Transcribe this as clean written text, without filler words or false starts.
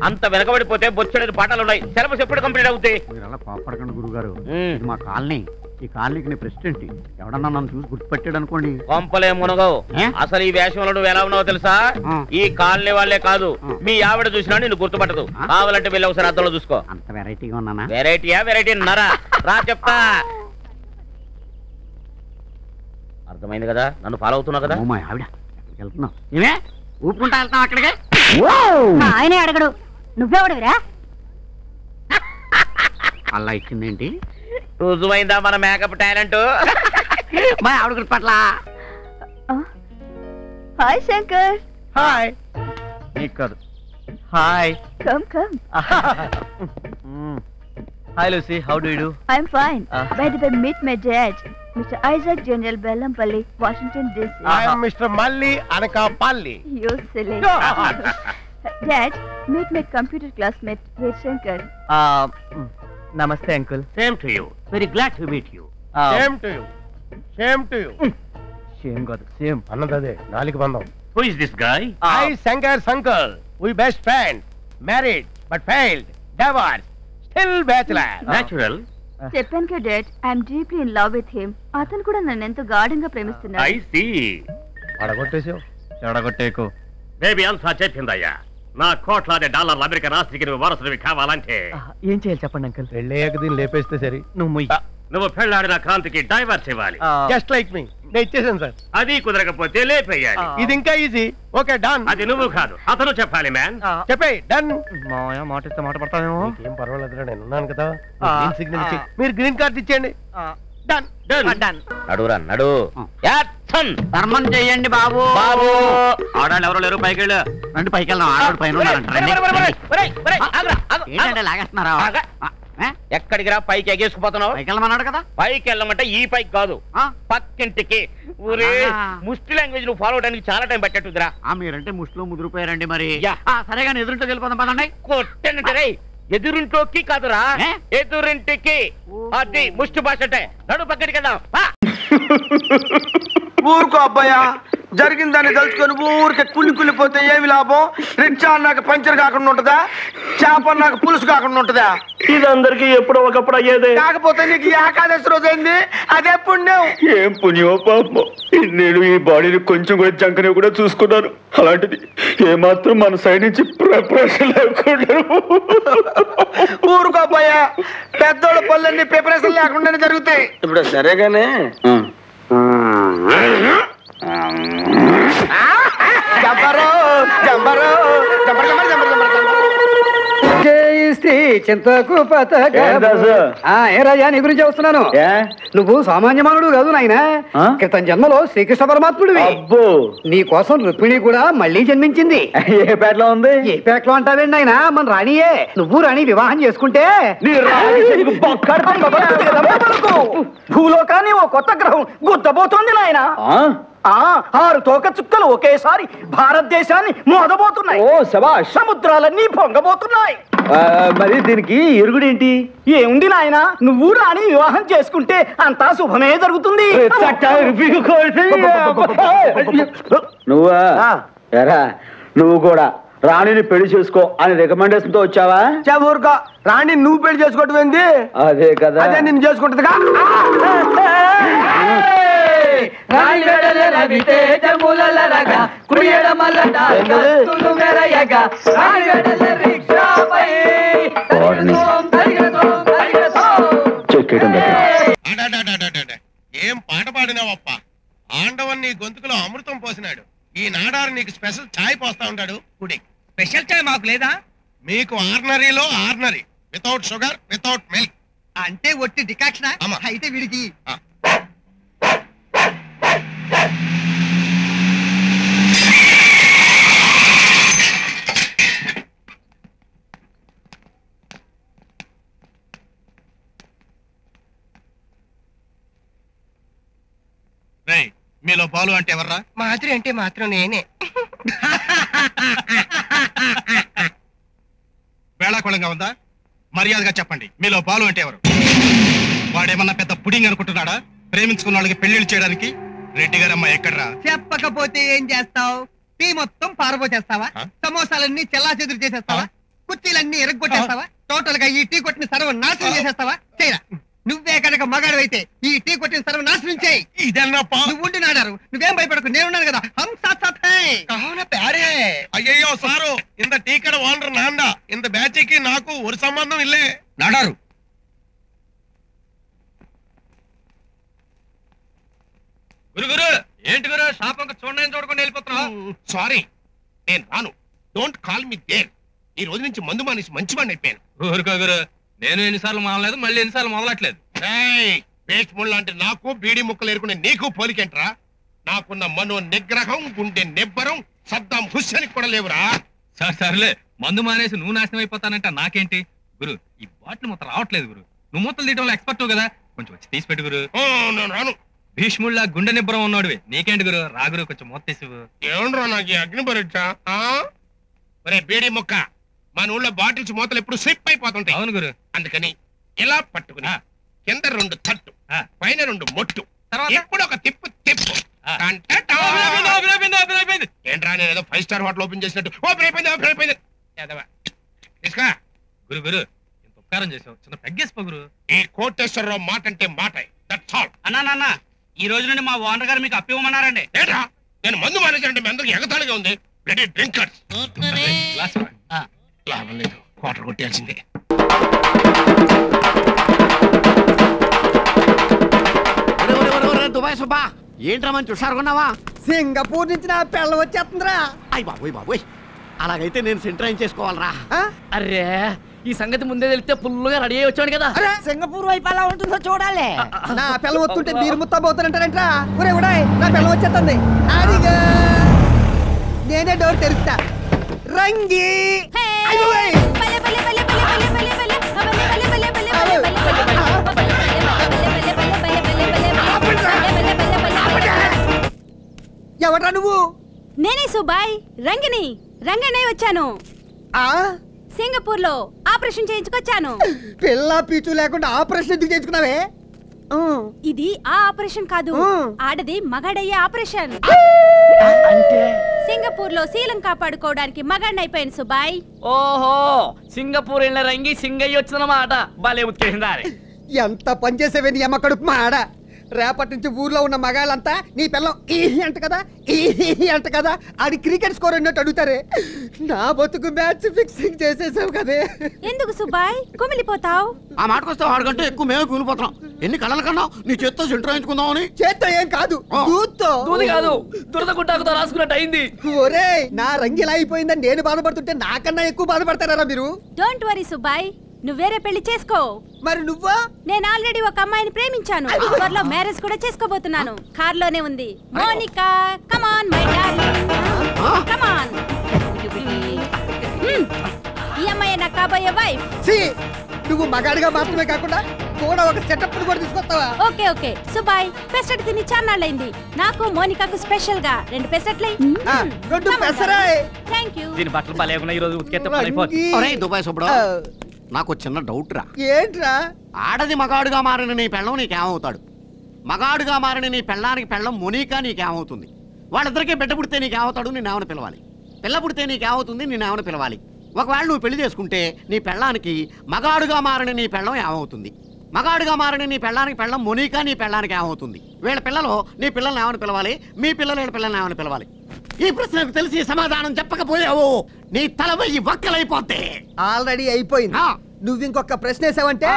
అంత వెనకబడిపోతే బొచ్చడి పాఠాలు ఉన్నాయి. సిలబస్ ఎప్పుడు కంప్లీట్ అవుతాయి? మీరు అలా కోపడకండి గురుగారు. మా కాలనీ, ఈ కాలనీకి నేను ప్రెసిడెంట్. ఎవడన్నా నన్ను చూసి గుర్తుపెట్టాడు అనుకోండి, కొంపలే మునగవు. అసలు ఈ వేషంలో నువ్వు ఎలా ఉన్నావో తెలుసా? ఈ కాలనీ వాళ్ళే కాదు, మీ ఆవిడ చూసినా నిన్ను గుర్తుపట్టదు. కావాలంటే వెళ్ళి ఒకసారి అద్దంలో చూసుకో. అంత వెరైటీగా ఉన్నానా? వెరైటీయా? వెరైటీ నరా రా చెప్తా. అర్థమైంది కదా? నన్ను ఫాలో అవుతున్నావు కదా? మా ఆవిడ వెళ్తున్నావు, నేనే ఊపుకుంటా వెళ్తాం అక్కడికి. ఆయనే అడగడు, నువ్వెవడవిరా? అలా ఇచ్చిందేంటి? రుజువైందా మన మేకప్ టాలెంట్? మా ఆవిడ గుర్తుపట్ల. హాయ్ శంకర్. హాయ్. నీకు కాదు, hi. Come come. Hi Lucy, how do you do? I'm fine. By the way, meet my dad, Mr. Isaac General Bellanpalli, Washington DC. I am Mr. Malli Anakapalli. You silly. Dad, meet my computer classmate, Veer Shankar. Namaste uncle. Same to you. Very glad to meet you. Same to you. Same to you. Same God, same. Annadade, naaliki bandam. Who is this guy? I Shankar Shankar. We best friends. Married but failed. Divorced. Still bachelor. Natural. చెప్పాను కదా dad, I'm deeply in love with him. అతను కూడా నన్ను ఎంతో గాఢంగా ప్రేమిస్తున్నాడు. I see. అడగొట్టేసావు. చెడగొట్టేకు. Baby అంతా చెప్పిందయ్యా. నా కోట్లాది డాలర్ల అమెరికా రాష్ట్రీకి నువ్వు వారసుడివి కావాలంటే ఏం చేయాలి చెప్పండి అంకుల్? పెళ్ళయ్యాక దీన్ని లేపేస్తే సరి. నువ్వు పెళ్ళాడిన కాంతికి డైవర్స్ ఇవ్వాలి. జస్ట్ లైక్ మీ. నేను ఇచ్చేసాను సార్. అది కుదరకపోతే లేపేయాలి. ఇది ఇంకా ఈజీ. Okay done. అది నువ్వు కాదు, అతను చెప్పాలి మ్యాన్. చెప్పే డన్. మాట ఇస్తే మాట పడతానేమో. ఏం పర్వాలేదు, నేను ఉన్నాను కదా. గ్రీన్ సిగ్నల్ ఇచ్చి మీరు గ్రీన్ కార్డ్ ఇచ్చేయండి. Done done done. నడురా నడు. యాక్షన్. ధర్మం చేయండి బాబు. బాబు ఆడాళ్ళు ఎవరో లేరు, పైకి వెళ్ళు. రండి పైకి వెళ్దాం. ఆడవాడు పైన ఏంటంటే లాగేస్తున్నారా? ఎక్కడికి రా? పైకి ఎగేసుకుపోతున్నావు. పైకి వెళ్ళమన్నాడు కదా. పైకి వెళ్ళమంటే ఈ పైకి కాదు, పక్కింటికి. ఊరే ముష్టి లాంగ్వేజ్ నువ్వు ఫాలో అవడానికి చాలా టైం పట్టేట్టుదిరా. మీరంటే ముష్టిలో ముదిరిపోయారండి మరి. సరే కానీ ఎదురుంటోకి వెళ్ళిపోదాం పదండి. కొట్టంటే రే, ఎదురింటోకి కాదురా, ఎదురింటికి. అది ముష్టి భాష అంటే. నడు పక్కడికి వెళ్దాం. ఊరుకో అబ్బాయా, జరిగిందాన్ని తలుచుకొని ఊరికే కుళ్ళిపోతే ఏమి లాభం? రిక్షా నాకు పంచర్ కాకుండా ఉంటుందా? చేప నాకు పులుసు కాకుండా ఉంటుందా? ఇది అందరికి ఎప్పుడో ఒకప్పుడు అయ్యేదే. కాకపోతే నీకు ఏకాదశి రోజు అయింది, అదే పుణ్యం. ఏం పుణ్యమో పాపం. నేను ఈ బాడీని కొంచెం కూడా జంకని కూడా చూసుకున్నాను. అలాంటిది ఏమాత్రం మన సైడ్ నుంచి ప్రిపరేషన్ లేకుండా. ఊరుకో అబ్బాయా, పెద్దోళ్ళ పనులన్నీ ప్రిపరేషన్ లేకుండానే జరుగుతాయి. ఇప్పుడు సరేగానే జంబరో జంబరో జంబర్ జంబర్ జంబర్ జంబర్ చింతకు ఏ రాజా, నీ గురించి వస్తున్నాను. నువ్వు సామాన్య మానవుడు కాదు నాయన. క్రితం జన్మలో శ్రీకృష్ణ పరమాత్ముడివి. నీ కోసం రుక్మిణి కూడా మళ్ళీ జన్మించింది. ఏ పేటలో ఉంది? ఏ పేటలో అంటావేండి ఆయన? మన రాణియే. నువ్వు రాణి వివాహం చేసుకుంటే భూలోకాన్ని ఓ కొత్త గ్రహం గుద్దబోతోంది నాయన. 6 తోక చుక్కలు ఒకేసారి భారతదేశాన్ని మోదబోతున్నాయి. ఓ శభాష్. సముద్రాలన్నీ పొంగబోతున్నాయి. మరి దీనికి ఎరుగుడేంటి? ఏముంది నాయన, నువ్వు రాణి వివాహం చేసుకుంటే అంతా శుభమే జరుగుతుంది. నువ్వా ఎరా, నువ్వు కూడా రాణిని పెళ్లి చేసుకో అని రికమెండేషన్ తో వచ్చావా? ఊరుకో, రాణి నువ్వు పెళ్లి చేసుకోవటం ఏంది? అదే కదా, అదే నిన్ను చేసుకుంటుందిగా. ఏం పాట పాడినావప్ప. ఆండవన్ నీ గొంతుకులో అమృతం పోసినాడు. ఈ నాడారు నీకు స్పెషల్ ఛాయ్ పోస్తా ఉంటాడు. కుడి స్పెషల్ ఛాయ్ మాకు లేదా? మీకు ఆర్డినరీలో ordinary, without sugar without milk. అంటే ఒట్టి డికాక్షన్ అయితే వీడికి. మీలో బాలు అంటే ఎవర్రా? మాధురి అంటే మాత్రం నేనే. వేళాకుళంగా ఉందా? మర్యాదగా చెప్పండి, మీలో బాలు అంటే ఎవరు? వాడేమన్నా పెద్ద పుడింగ్ అనుకుంటున్నాడా? ప్రేమించుకున్న వాళ్ళకి పెళ్లిళ్ళు చేయడానికి రెడ్డి గారమ్మా ఎక్కడ్రా? చెప్పకపోతే ఏం చేస్తావు? టీ మొత్తం పారబోచేస్తావా? సమోసాలన్నీ చెల్లా చెదురు చేసేస్తావా? కుర్చీలన్నీ ఎరగొట్టేస్తావా? టోటల్ గా ఈ టీ కొట్టిన సర్వనాశనం చేసేస్తావా? చేయరా. నువ్వే కనుక మగాడు ఈ టీ కొట్టిన సర్వనాశనం చేయి. ఇదన్నప్పా నువ్వు ఉండి నాడారు. నువ్వేం భయపడకు, నేనున్నాను కదా. హం సాత్ సాత్ హై. కహోనా ప్యారే. అయ్యయ్యో సారు, ఇంత టీ కడ ఓనర్ నాంద, ఇంత బ్యాచ్కి నాకు ఒక సంబంధం ఇల్లే. నాడారు. గురు ఏంటి గురు షాప్ చూడండి చూడకుండా వెళ్ళిపోతున్నావు? సారీ, నేను రాను. Don't call me there. ఈ రోజు నుంచి మందు మానేసి మంచి వాడిని అయిపోయాను. ఊరుకో గురు, నేను ఎన్నిసార్లు మానలేదు, మళ్ళీ ఎన్నిసార్లు మొదలట్లేదు. పేస్ట్ ముళ్ళు అంటే నాకు బీడి ముక్కలు ఏరుకునే నీకు పోలికేంట్రా? నాకున్న మనో నిగ్రహం, గుండె నిబ్బరం సద్దాం హుస్సేన్ కూడా లేవురా. సర్లే, మందు మానేసి నువ్వు నాశనం అయిపోతానంట నాకేంటి గురు? ఈ బాటిల్ మొత్తం రావట్లేదు గురు. నువ్వు మొత్తం తీయటంలో ఎక్స్పర్ట్ కదా, కొంచెం వచ్చి తీసి పెట్టు గురు. నేను రాను. భీష్ముళ్ళ గుండె నిబ్బరం ఉన్నాడువి, నీకేంటి గురు? రాగురు కొంచెం మొత్తం తీసి. ఏమండ్రా నాకు ఈ అగ్ని పరీక్ష? ఒరే బీడి ముక్క, మన ఊళ్ళో బాటిల్స్ మూతలు ఎప్పుడు స్లిప్ అయిపోతుంటాయి. అవును గురు. అందుకని ఇలా పట్టుకుని కింద 2 తట్టు, పైన 2 మొట్టు, ఇప్పుడు ఒక తిప్పు తిప్పు. ఏంట్రా నేను ఏదో 5 స్టార్ హోటల్ ఓపెన్ చేసినట్టు ఓపెన్ అయిపోయింది. తీసుకో గురు గురు, ఇంత ఉపకారం చేసావు, చిన్న పెగ్గేసిపో గురు. ఈ కోటేశ్వరరావు మాట అంటే మాట. That's all. అన్నా ఈ రోజు నుండి మా ఓనర్ గారు మీకు అప్పివ్వమన్నారండి. ఏంట్రా నేను మందు మానేసానంటే మీ అందరికి ఎగతాళిగా ఉంది. Ready drinkers. లాభం లేదు, క్వార్టర్ కొట్టేయాల్సిందే. దుబాయ్ సుబ్బా, ఏంట్రా మంచి హుషారుకున్నావా? సింగపూర్ నుంచి నా పిల్ల వచ్చేస్తుందిరా. అయ్య బాబోయ్, అలాగైతే నేను సెంటర్ చేసుకోవాలరా. అరే ఈ సంగతి ముందే తెలిస్తే ఫుల్గా రెడీ అయ్యి వచ్చాడు కదా. సింగపూర్ వైపు ఎలా ఉంటుందో చూడాలి. నా పిల్ల వస్తుంటే మీరు ముత్తబోతానంటారంటరా. ఉడాయ్ నా పిల్ల వచ్చేస్తుంది. అదిగా నేనే డోర్ తెరుస్తా. రంగి ఎవడ్రా నువ్వు? నేనే సుబాయ్, రంగిని వచ్చాను. సింగపూర్ లో ఆపరేషన్ చేయించుకొచ్చాను. పిల్ల పీచు లేకుండా ఆపరేషన్ ఎందుకు చేయించుకున్నావే? ఇది ఆ ఆపరేషన్ కాదు, ఆడది మగాడయ్యే ఆపరేషన్. అంటే సింగపూర్ లో శీలం కాపాడుకోవడానికి మగాడిని అయిపోయాను సుబాయ్. ఓహో, సింగపూర్ వెళ్ళిన రంగి సింగయ్య వచ్చినమాట. భలే ఉత్కేసిందా? ఎంత పనిచేసేవే నీ అమ్మ కడుపు మాడ. రేపటి నుంచి ఊర్లో ఉన్న మగాళ్ళంతా నీ పిల్లం ఈ అంట కదా ఆడి క్రికెట్ స్కోర్ అన్నట్టు అడుగుతారే. నా బతుకు మ్యాచ్ ఫిక్సింగ్ చేసేసావు కదే. ఎందుకు సుబాయ్ కుమిలిపోతావు? ఆ మాటకొస్తే వాడికంటే ఎక్కువ మేమే కూలిపోతున్నాం. ఎన్ని కళలు కన్నావు నీ చేత్తో సెంటర్ వేయించుకుందామని. చేత్తో ఏం కాదు, దూది కాదు, దురద గుడ్డాకుతో రాసుకున్నట్టు అయింది. ఒరే నా రంగు ఇలా అయిపోయిందని నేను బాధపడుతుంటే నాకన్నా ఎక్కువ బాధపడతారా మీరు? డోంట్ వరీ సుబాయ్, నువ్వు వేరే పెళ్లి చేసుకో. మరి నువ్వా? నేను ఆల్రెడీ ఒక అమ్మాయిని ప్రేమించాను. త్వరలో మ్యారేజ్ కూడా చేసుకోబోతున్నాను. కార్ లోనే ఉంది. మోనికా కమాన్ మై డార్లింగ్, కమాన్. ఈ అమ్మాయి నా కాబోయే వైఫ్. నువ్వు మగాడిగా మాత్రమే కాకుండా కూడా ఒక సెటప్ కూడా తీసుకొస్తావా? ఓకే సుబాయ్, పెసరట్ తిని చాన్నాళ్ళైంది. నాకు మోనికాకు స్పెషల్ గా 2 పెసరట్లే. థాంక్యూ. దీని బట్టలు భలేగున్నా ఈ రోజు ఉతికేస్తే. దుబాయ్ సుబ్బడు, నాకు చిన్న డౌట్ రా. ఏంట్రా? ఆడది మగాడుగా మారిన నీ పెళ్ళం నీకేమవుతాడు? మగాడుగా మారిన నీ పెళ్ళానికి పెళ్ళం మునీకా నీకేమవుతుంది? వాళ్ళిద్దరికీ బిడ్డ పుడితే నీకేమవుతాడు? నేనేమని పిలవాలి? పిల్ల పుడితే నీకేమవుతుంది? నేనేమని పిలవాలి? ఒకవేళ నువ్వు పెళ్లి చేసుకుంటే నీ పెళ్ళానికి మగాడుగా మారిన నీ పెళ్ళం ఏమవుతుంది? మగాడుగా మారిన నీ పెళ్ళానికి పెళ్ళం మునీకా నీ పెళ్ళానికి ఏమవుతుంది? వీళ్ళ పిల్లలు నీ పిల్లల్ని ఏమని పిలవాలి? మీ పిల్లలు వీళ్ళ పిల్లల్ని ఏమని పిలవాలి? ఈ ప్రశ్నకు తెలిసి సమాధానం చెప్పకపోయావు నీ తల వెయ్యి వక్కలైపోతే. ఆల్రెడీ అయిపోయింది. నువ్వు ఇంకొక ప్రశ్న వేసావంటే